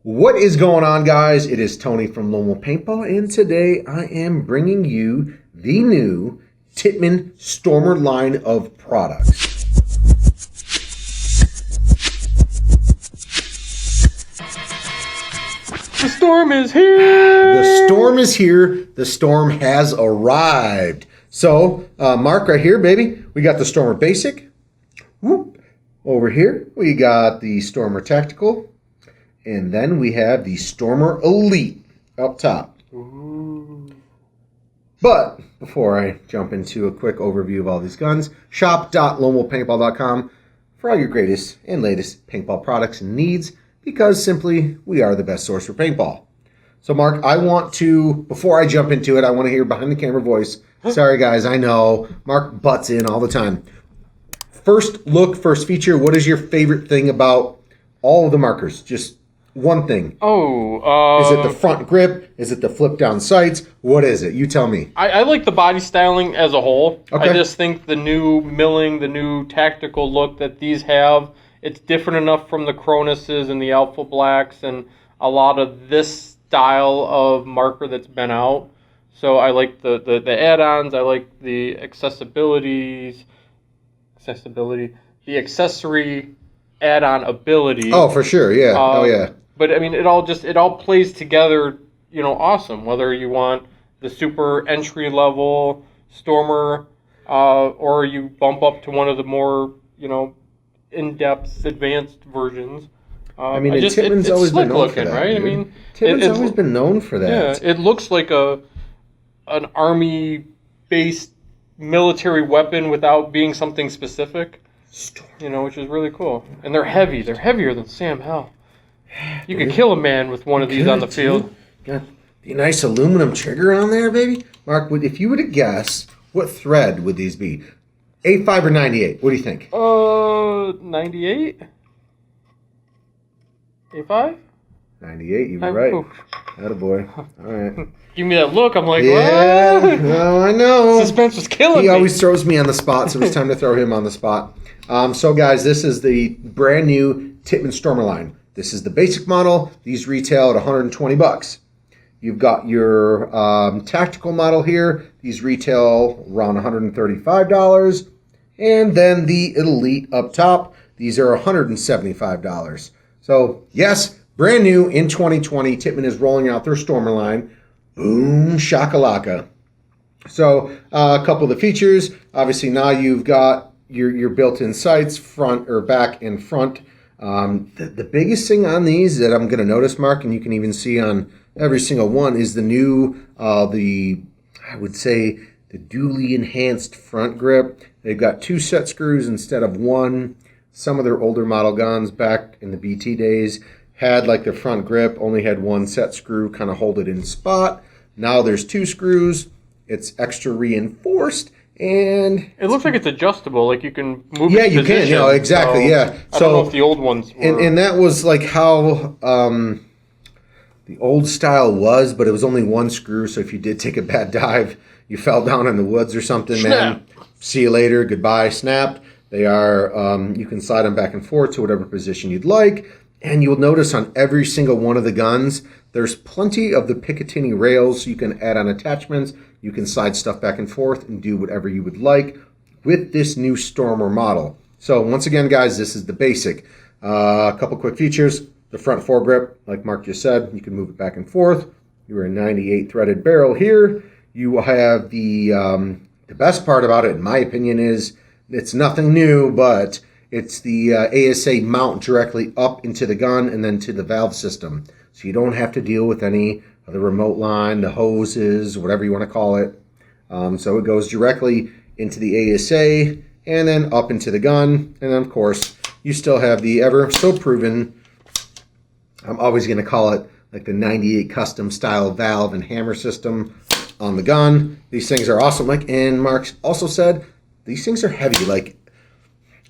What is going on, guys? It is Tony from Lone Wolf Paintball, and today I am bringing you the new Tippmann Stormer line of products. The storm is here! The storm is here. The storm has arrived. So, Mark, right here, baby, we got the Stormer Basic. Whoop. Over here, we got the Stormer Tactical. And then we have the Stormer Elite up top. Ooh. But before I jump into a quick overview of all these guns, shop.lonewolfpaintball.com for all your greatest and latest paintball products and needs, because simply we are the best source for paintball. So Mark, I want to, before I jump into it, I want to hear behind the camera voice. Sorry guys, I know. Mark butts in all the time. First look, first feature, what is your favorite thing about all of the markers? Just one thing. Is it the front grip? Is it the flip down sights? What is it? You tell me. I like the body styling as a whole. Okay. I just think the new milling, the new tactical look that these have, it's different enough from the Cronuses and the Alpha Blacks and a lot of this style of marker that's been out. So I like the add-ons. I like the accessibility, the accessory add-on ability. Oh, for sure, yeah. Oh, yeah. But I mean, it all plays together, awesome. Whether you want the super entry level Stormer, or you bump up to one of the more, in-depth, advanced versions. Tippmann's always been known for that, right? Dude. I mean, Tippmann's always been known for that. Yeah, it looks like an army-based military weapon without being something specific. Which is really cool. And they're heavy. They're heavier than Sam Hell. You could kill a man with one of these on the field. Got the nice aluminum trigger on there, baby. Mark, if you were to guess, what thread would these be? 85 or 98? What do you think? 98? 85? 98, you were right. Attaboy. All right. Give me that look. I'm like, yeah, what? well, I know. Suspense was killing me. He always throws me on the spot, so it's time to throw him on the spot. So, guys, this is the brand new Tippmann Stormer line. This is the basic model. These retail at $120. You've got your tactical model here. These retail around $135. And then the Elite up top. These are $175. So, yes, brand new in 2020. Tippmann is rolling out their Stormer line. Boom, shakalaka. So, a couple of the features. Obviously, now you've got your built-in sights, front or back and front. The biggest thing on these that I'm going to notice, Mark, and you can even see on every single one, is the new, I would say, the dually enhanced front grip. They've got 2 set screws instead of 1. Some of their older model guns back in the BT days had like the front grip, only had 1 set screw, kind of hold it in spot. Now there's 2 screws. It's extra reinforced. And it looks like it's adjustable, like you can move it. Yeah, you can, exactly, yeah. I don't know if the old ones were. And that was like how the old style was, but it was only 1 screw, so if you did take a bad dive, you fell down in the woods or something, Snap. Man, see you later, goodbye, snapped. They are, you can slide them back and forth to whatever position you'd like, and you'll notice on every single one of the guns, there's plenty of the Picatinny rails, so you can add on attachments. You can slide stuff back and forth and do whatever you would like with this new Stormer model. So once again, guys, this is the basic. A couple quick features. The front foregrip, like Mark just said, you can move it back and forth. You're a 98 threaded barrel here. You have the best part about it, in my opinion, is it's nothing new, but it's the ASA mount directly up into the gun and then to the valve system. So you don't have to deal with any of the remote line, the hoses, whatever you want to call it. So it goes directly into the ASA and then up into the gun. And then, of course, you still have the ever so proven, I'm always going to call it like the 98 custom style valve and hammer system on the gun. These things are awesome. Like, and Mark also said, these things are heavy. Like,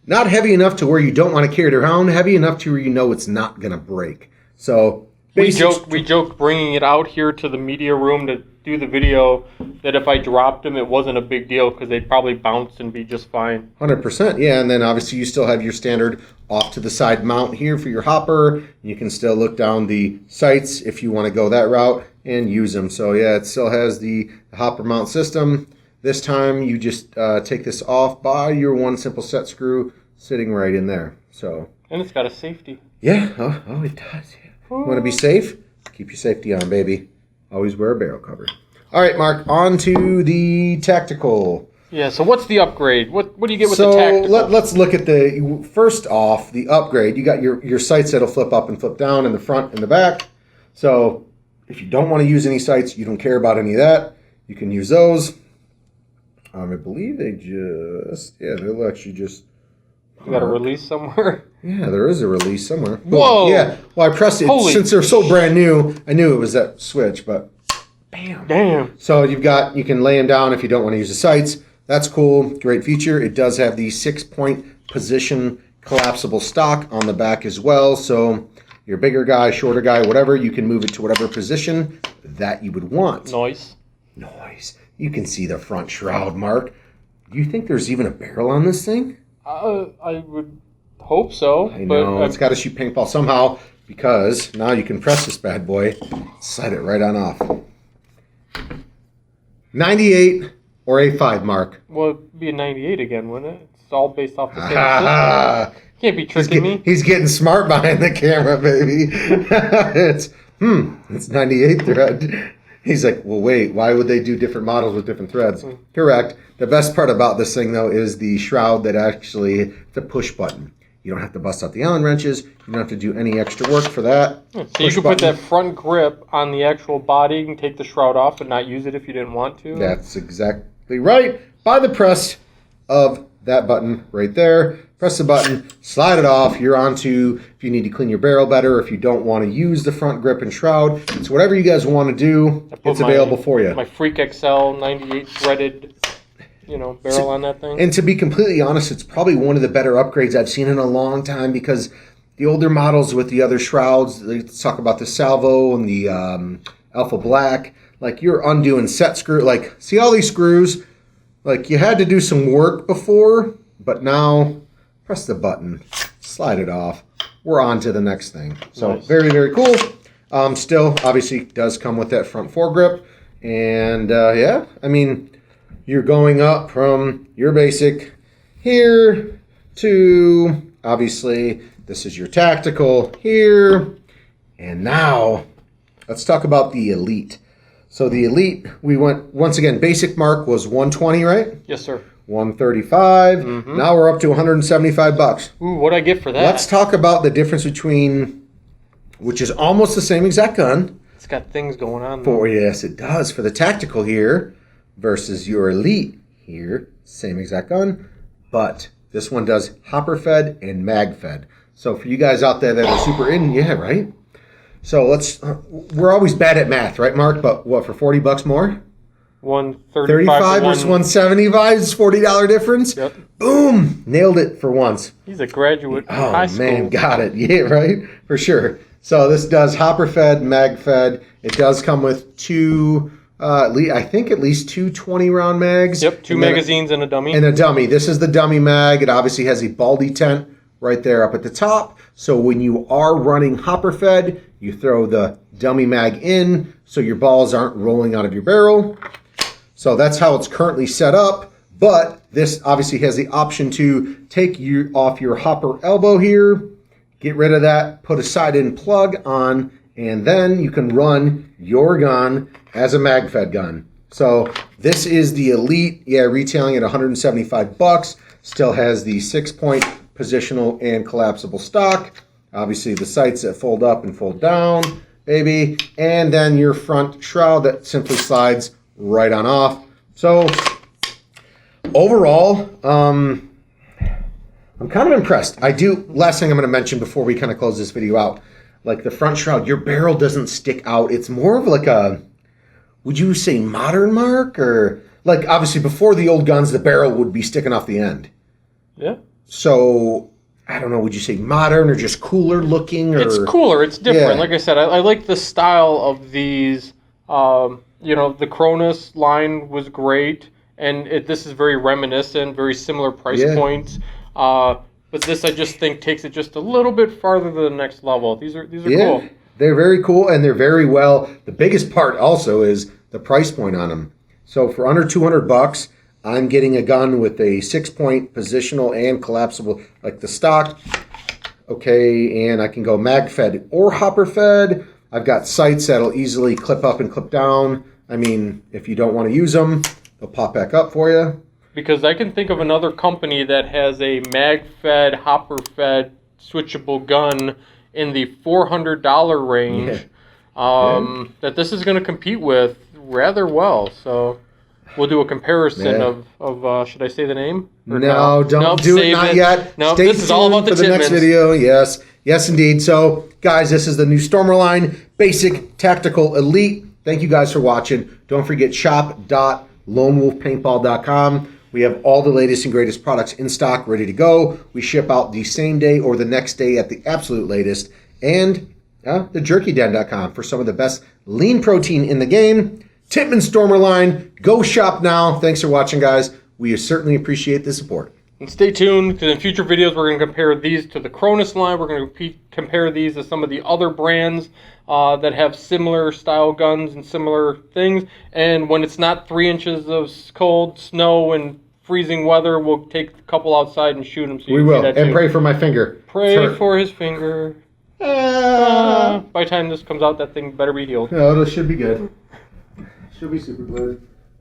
not heavy enough to where you don't want to carry it around, heavy enough to where you know it's not going to break. So We joked bringing it out here to the media room to do the video that if I dropped them, it wasn't a big deal because they'd probably bounce and be just fine. 100%, yeah. And then obviously you still have your standard off to the side mount here for your hopper. You can still look down the sights if you want to go that route and use them. So yeah, it still has the hopper mount system. This time you just take this off by your one simple set screw sitting right in there. So. And it's got a safety. Yeah, oh it does. Yeah. You want to be safe? Keep your safety on, baby. Always wear a barrel cover. All right, Mark, on to the tactical. Yeah, so what's the upgrade? What do you get with the tactical? Let's look at first off, the upgrade. You got your sights that'll flip up and flip down in the front and the back. So if you don't want to use any sights, you don't care about any of that, you can use those. I believe they'll actually just... You got a release somewhere? Yeah, there is a release somewhere. Whoa! Yeah, well, I pressed it. Since they're so brand new, I knew it was that switch, but bam. Damn. So you can lay them down if you don't want to use the sights. That's cool. Great feature. It does have the 6-point position collapsible stock on the back as well. So you're a bigger guy, shorter guy, whatever, you can move it to whatever position that you would want. Nice. You can see the front shroud, Mark. Do you think there's even a barrel on this thing? I would hope so. I know. It's got to shoot paintball somehow because now you can press this bad boy, slide it right on off. 98 or A5, Mark? Well, it'd be a 98 again, wouldn't it? It's all based off the same system. You can't be tricking me. He's getting smart behind the camera, baby. It's 98 thread. He's like, well, wait, why would they do different models with different threads? Correct. The best part about this thing, though, is the shroud that actually, it's a push button. You don't have to bust out the Allen wrenches. You don't have to do any extra work for that. So you can put that front grip on the actual body. You can take the shroud off and not use it if you didn't want to. That's exactly right. By the press of that button right there. Press the button, slide it off. You're on to if you need to clean your barrel better, if you don't want to use the front grip and shroud. It's whatever you guys want to do. It's available for you. My Freak XL 98 threaded, barrel on that thing. And to be completely honest, it's probably one of the better upgrades I've seen in a long time because the older models with the other shrouds, let's talk about the Salvo and the Alpha Black, like you're undoing set screw. Like, see all these screws? Like, you had to do some work before, but now... Press the button, slide it off. We're on to the next thing. So nice. Very, very cool. Still, obviously, does come with that front foregrip. And yeah, I mean, you're going up from your basic here to, obviously, this is your tactical here. And now, let's talk about the Elite. So the Elite, we went, once again, basic mark was 120, right? Yes, sir. 135. Mm-hmm. Now we're up to $175. Ooh, what'd I get for that? Let's talk about the difference between, which is almost the same exact gun. It's got things going on. Yes, it does. For the tactical here versus your Elite here, same exact gun, but this one does hopper fed and mag fed. So for you guys out there that are super in, yeah, right? So we're always bad at math, right, Mark? But what, for $40 more? 135 versus 175 is $40 difference. Yep. Boom! Nailed it for once. He's a graduate from high school. Oh, man, got it. Yeah, right? For sure. So this does hopper fed, mag fed. It does come with two, I think at least two 20-round mags. Yep, two magazines and a dummy. And a dummy. This is the dummy mag. It obviously has a ball detent right there up at the top. So when you are running hopper fed, you throw the dummy mag in so your balls aren't rolling out of your barrel. So that's how it's currently set up, but this obviously has the option to take you off your hopper elbow here, get rid of that, put a side-in plug on, and then you can run your gun as a mag-fed gun. So this is the Elite, retailing at $175. Still has the 6-point positional and collapsible stock. Obviously the sights that fold up and fold down, baby, and then your front shroud that simply slides right on off. So overall, I'm kind of impressed. Last thing I'm going to mention before we kind of close this video out, like the front shroud, your barrel doesn't stick out. It's more of like a, would you say modern, Mark? Or like obviously before the old guns, the barrel would be sticking off the end. Yeah. So I don't know, would you say modern or just cooler looking? Or It's cooler. It's different. Yeah. Like I said, I like the style of these. The Cronus line was great, and this is very reminiscent, very similar price points. But this, I just think, takes it just a little bit farther to the next level. These are cool. They're very cool, and they're very well. The biggest part also is the price point on them. So for under $200, I'm getting a gun with a 6-point positional and collapsible, like the stock. Okay, and I can go mag fed or hopper fed. I've got sights that'll easily clip up and clip down. I mean, if you don't want to use them, they'll pop back up for you. Because I can think of another company that has a mag fed, hopper fed, switchable gun in the $400 range that this is going to compete with rather well. So we'll do a comparison of should I say the name? Or no, don't do it, not yet. No, Stay this tuned is all about the for the next Tippmanns. video. Yes, indeed. So, guys, this is the new Stormer line, Basic Tactical Elite. Thank you guys for watching. Don't forget shop.lonewolfpaintball.com. We have all the latest and greatest products in stock, ready to go. We ship out the same day or the next day at the absolute latest. And the JerkyDen.com for some of the best lean protein in the game. Tippmann Stormer line. Go shop now. Thanks for watching, guys. We certainly appreciate the support. And stay tuned, because in future videos we're going to compare these to the Cronus line. We're going to compare these to some of the other brands that have similar style guns and similar things. And when it's not 3 inches of cold snow and freezing weather, we'll take a couple outside and shoot them. So we will. And pray for my finger. Pray for his finger. By the time this comes out, that thing better be healed. No, it should be good. Should be super good.